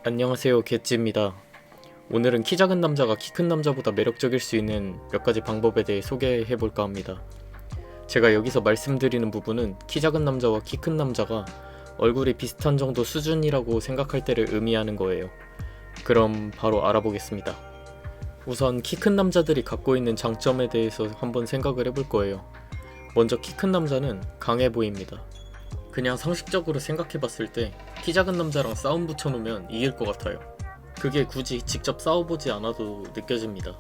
안녕하세요, 개찌입니다. 오늘은 키 작은 남자가 키 큰 남자보다 매력적일 수 있는 몇 가지 방법에 대해 소개해볼까 합니다. 제가 여기서 말씀드리는 부분은 키 작은 남자와 키 큰 남자가 얼굴이 비슷한 정도 수준이라고 생각할 때를 의미하는 거예요. 그럼 바로 알아보겠습니다. 우선 키 큰 남자들이 갖고 있는 장점에 대해서 한번 생각을 해볼 거예요. 먼저 키 큰 남자는 강해 보입니다. 그냥 상식적으로 생각해봤을 때 키 작은 남자랑 싸움 붙여놓으면 이길 것 같아요. 그게 굳이 직접 싸워보지 않아도 느껴집니다.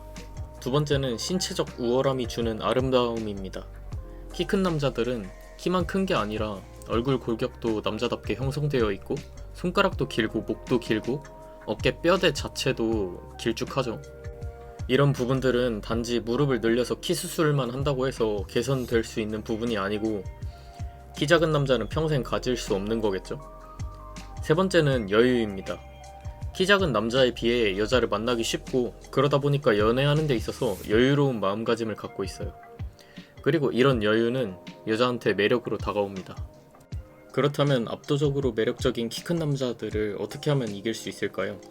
두 번째는 신체적 우월함이 주는 아름다움입니다. 키 큰 남자들은 키만 큰 게 아니라 얼굴 골격도 남자답게 형성되어 있고 손가락도 길고 목도 길고 어깨 뼈대 자체도 길쭉하죠. 이런 부분들은 단지 무릎을 늘려서 키 수술만 한다고 해서 개선될 수 있는 부분이 아니고 키 작은 남자는 평생 가질 수 없는 거겠죠. 세 번째는 여유입니다. 키 작은 남자에 비해 여자를 만나기 쉽고 그러다 보니까 연애하는 데 있어서 여유로운 마음가짐을 갖고 있어요. 그리고 이런 여유는 여자한테 매력으로 다가옵니다. 그렇다면 압도적으로 매력적인 키 큰 남자들을 어떻게 하면 이길 수 있을까요?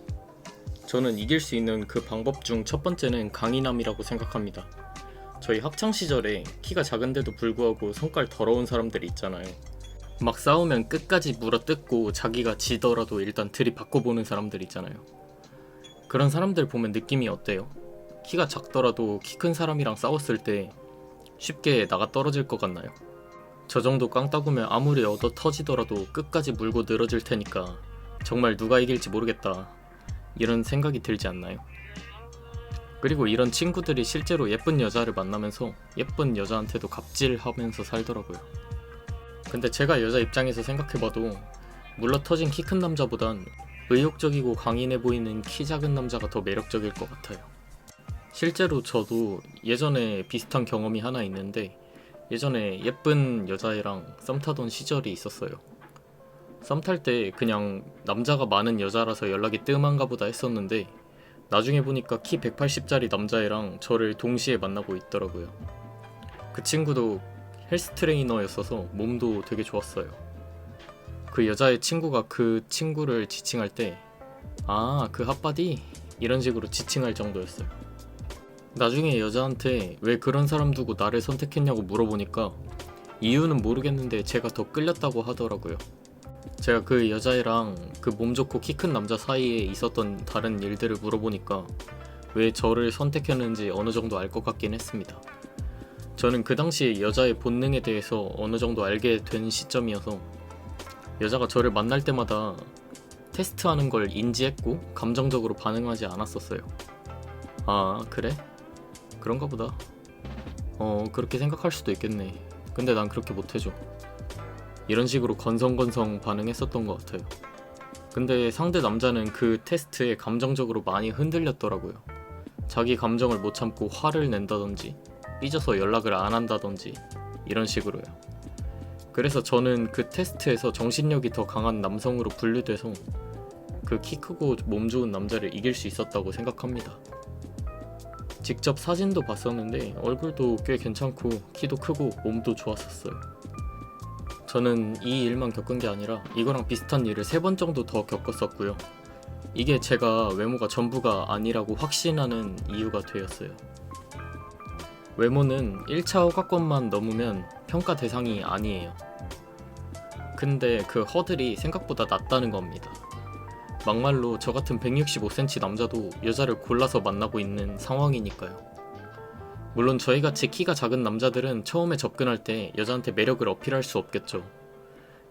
저는 이길 수 있는 그 방법 중 첫 번째는 강인함이라고 생각합니다. 저희 학창시절에 키가 작은데도 불구하고 성깔 더러운 사람들이 있잖아요. 막 싸우면 끝까지 물어뜯고 자기가 지더라도 일단 들이받고보는 사람들 있잖아요. 그런 사람들 보면 느낌이 어때요? 키가 작더라도 키 큰 사람이랑 싸웠을 때 쉽게 나가 떨어질 것 같나요? 저 정도 깡따구면 아무리 얻어 터지더라도 끝까지 물고 늘어질 테니까 정말 누가 이길지 모르겠다, 이런 생각이 들지 않나요? 그리고 이런 친구들이 실제로 예쁜 여자를 만나면서 예쁜 여자한테도 갑질하면서 살더라고요. 근데 제가 여자 입장에서 생각해봐도 물러터진 키 큰 남자보단 의욕적이고 강인해 보이는 키 작은 남자가 더 매력적일 것 같아요. 실제로 저도 예전에 비슷한 경험이 하나 있는데, 예전에 예쁜 여자애랑 썸 타던 시절이 있었어요. 썸 탈 때 그냥 남자가 많은 여자라서 연락이 뜸한가 보다 했었는데 나중에 보니까 키 180짜리 남자애랑 저를 동시에 만나고 있더라고요. 그 친구도 헬스 트레이너였어서 몸도 되게 좋았어요. 그 여자의 친구가 그 친구를 지칭할 때 "아, 그 핫바디?" 이런 식으로 지칭할 정도였어요. 나중에 여자한테 왜 그런 사람 두고 나를 선택했냐고 물어보니까 이유는 모르겠는데 제가 더 끌렸다고 하더라고요. 제가 그 여자애랑 그 몸 좋고 키 큰 남자 사이에 있었던 다른 일들을 물어보니까 왜 저를 선택했는지 어느 정도 알 것 같긴 했습니다. 저는 그 당시 여자의 본능에 대해서 어느 정도 알게 된 시점이어서 여자가 저를 만날 때마다 테스트하는 걸 인지했고 감정적으로 반응하지 않았었어요. 아, 그래? 그런가 보다. 그렇게 생각할 수도 있겠네. 근데 난 그렇게 못해줘. 이런 식으로 건성건성 반응했었던 것 같아요. 근데 상대 남자는 그 테스트에 감정적으로 많이 흔들렸더라고요. 자기 감정을 못 참고 화를 낸다든지 삐져서 연락을 안 한다든지 이런 식으로요. 그래서 저는 그 테스트에서 정신력이 더 강한 남성으로 분류돼서 그 키 크고 몸 좋은 남자를 이길 수 있었다고 생각합니다. 직접 사진도 봤었는데 얼굴도 꽤 괜찮고 키도 크고 몸도 좋았었어요. 저는 이 일만 겪은 게 아니라 이거랑 비슷한 일을 3번 정도 더 겪었었고요. 이게 제가 외모가 전부가 아니라고 확신하는 이유가 되었어요. 외모는 1차 허가권만 넘으면 평가 대상이 아니에요. 근데 그 허들이 생각보다 낮다는 겁니다. 막말로 저 같은 165cm 남자도 여자를 골라서 만나고 있는 상황이니까요. 물론 저희같이 키가 작은 남자들은 처음에 접근할 때 여자한테 매력을 어필할 수 없겠죠.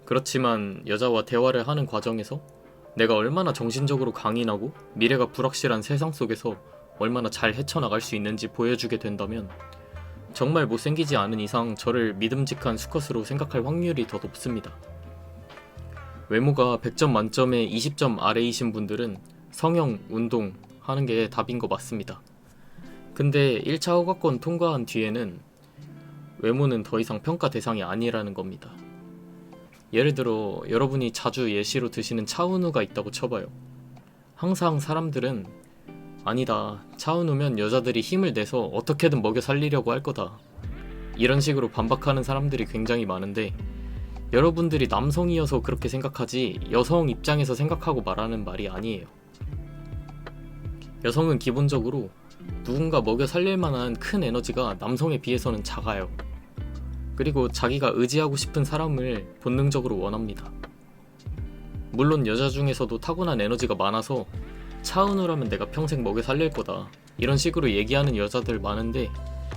그렇지만 여자와 대화를 하는 과정에서 내가 얼마나 정신적으로 강인하고 미래가 불확실한 세상 속에서 얼마나 잘 헤쳐나갈 수 있는지 보여주게 된다면 정말 못생기지 않은 이상 저를 믿음직한 수컷으로 생각할 확률이 더 높습니다. 외모가 100점 만점에 20점 아래이신 분들은 성형, 운동 하는 게 답인 거 맞습니다. 근데 1차 허가권 통과한 뒤에는 외모는 더 이상 평가 대상이 아니라는 겁니다. 예를 들어 여러분이 자주 예시로 드시는 차은우가 있다고 쳐봐요. 항상 사람들은 "아니다, 차은우면 여자들이 힘을 내서 어떻게든 먹여 살리려고 할 거다", 이런 식으로 반박하는 사람들이 굉장히 많은데 여러분들이 남성이어서 그렇게 생각하지 여성 입장에서 생각하고 말하는 말이 아니에요. 여성은 기본적으로 누군가 먹여 살릴 만한 큰 에너지가 남성에 비해서는 작아요. 그리고 자기가 의지하고 싶은 사람을 본능적으로 원합니다. 물론 여자 중에서도 타고난 에너지가 많아서 차은우라면 내가 평생 먹여 살릴 거다 이런 식으로 얘기하는 여자들 많은데,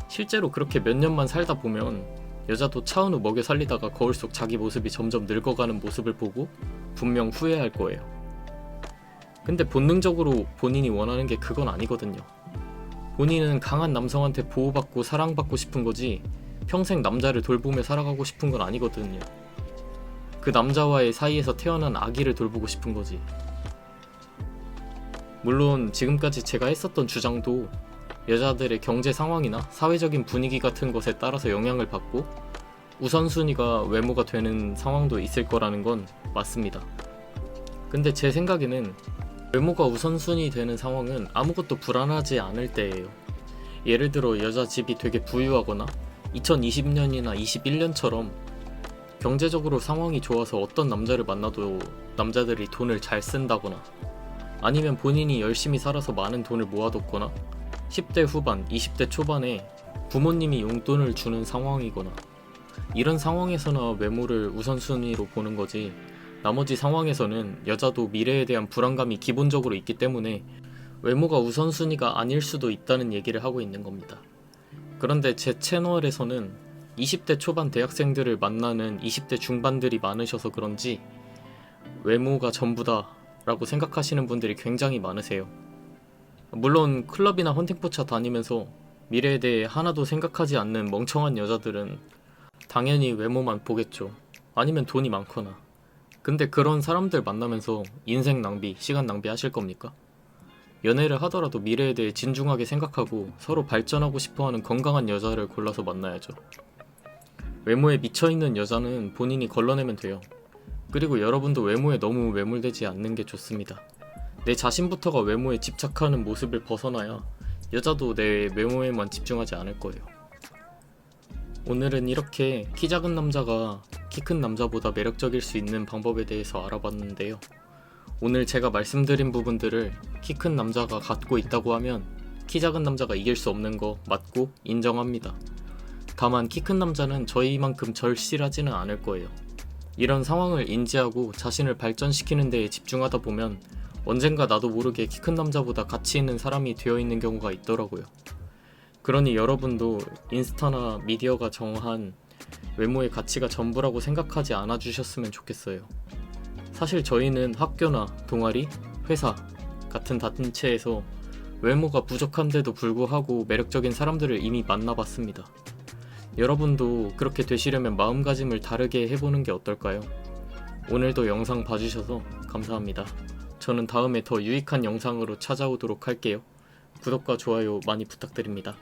실제로 그렇게 몇 년만 살다 보면 여자도 차은우 먹여 살리다가 거울 속 자기 모습이 점점 늙어가는 모습을 보고 분명 후회할 거예요. 근데 본능적으로 본인이 원하는 게 그건 아니거든요. 본인은 강한 남성한테 보호받고 사랑받고 싶은 거지 평생 남자를 돌보며 살아가고 싶은 건 아니거든요. 그 남자와의 사이에서 태어난 아기를 돌보고 싶은 거지. 물론 지금까지 제가 했었던 주장도 여자들의 경제 상황이나 사회적인 분위기 같은 것에 따라서 영향을 받고 우선순위가 외모가 되는 상황도 있을 거라는 건 맞습니다. 근데 제 생각에는 외모가 우선순위 되는 상황은 아무것도 불안하지 않을 때예요. 예를 들어 여자 집이 되게 부유하거나 2020년이나 21년처럼 경제적으로 상황이 좋아서 어떤 남자를 만나도 남자들이 돈을 잘 쓴다거나, 아니면 본인이 열심히 살아서 많은 돈을 모아뒀거나 10대 후반, 20대 초반에 부모님이 용돈을 주는 상황이거나, 이런 상황에서나 외모를 우선순위로 보는 거지, 나머지 상황에서는 여자도 미래에 대한 불안감이 기본적으로 있기 때문에 외모가 우선순위가 아닐 수도 있다는 얘기를 하고 있는 겁니다. 그런데 제 채널에서는 20대 초반 대학생들을 만나는 20대 중반들이 많으셔서 그런지 외모가 전부다 라고 생각하시는 분들이 굉장히 많으세요. 물론 클럽이나 헌팅포차 다니면서 미래에 대해 하나도 생각하지 않는 멍청한 여자들은 당연히 외모만 보겠죠. 아니면 돈이 많거나. 근데 그런 사람들 만나면서 인생 낭비, 시간 낭비 하실 겁니까? 연애를 하더라도 미래에 대해 진중하게 생각하고 서로 발전하고 싶어하는 건강한 여자를 골라서 만나야죠. 외모에 미쳐있는 여자는 본인이 걸러내면 돼요. 그리고 여러분도 외모에 너무 매몰되지 않는 게 좋습니다. 내 자신부터가 외모에 집착하는 모습을 벗어나야 여자도 내 외모에만 집중하지 않을 거예요. 오늘은 이렇게 키 작은 남자가 키 큰 남자보다 매력적일 수 있는 방법에 대해서 알아봤는데요. 오늘 제가 말씀드린 부분들을 키 큰 남자가 갖고 있다고 하면 키 작은 남자가 이길 수 없는 거 맞고 인정합니다. 다만 키 큰 남자는 저희만큼 절실하지는 않을 거예요. 이런 상황을 인지하고 자신을 발전시키는 데에 집중하다 보면 언젠가 나도 모르게 키 큰 남자보다 가치 있는 사람이 되어 있는 경우가 있더라고요. 그러니 여러분도 인스타나 미디어가 정한 외모의 가치가 전부라고 생각하지 않아 주셨으면 좋겠어요. 사실 저희는 학교나 동아리, 회사 같은 단체에서 외모가 부족한데도 불구하고 매력적인 사람들을 이미 만나봤습니다. 여러분도 그렇게 되시려면 마음가짐을 다르게 해보는 게 어떨까요? 오늘도 영상 봐주셔서 감사합니다. 저는 다음에 더 유익한 영상으로 찾아오도록 할게요. 구독과 좋아요 많이 부탁드립니다.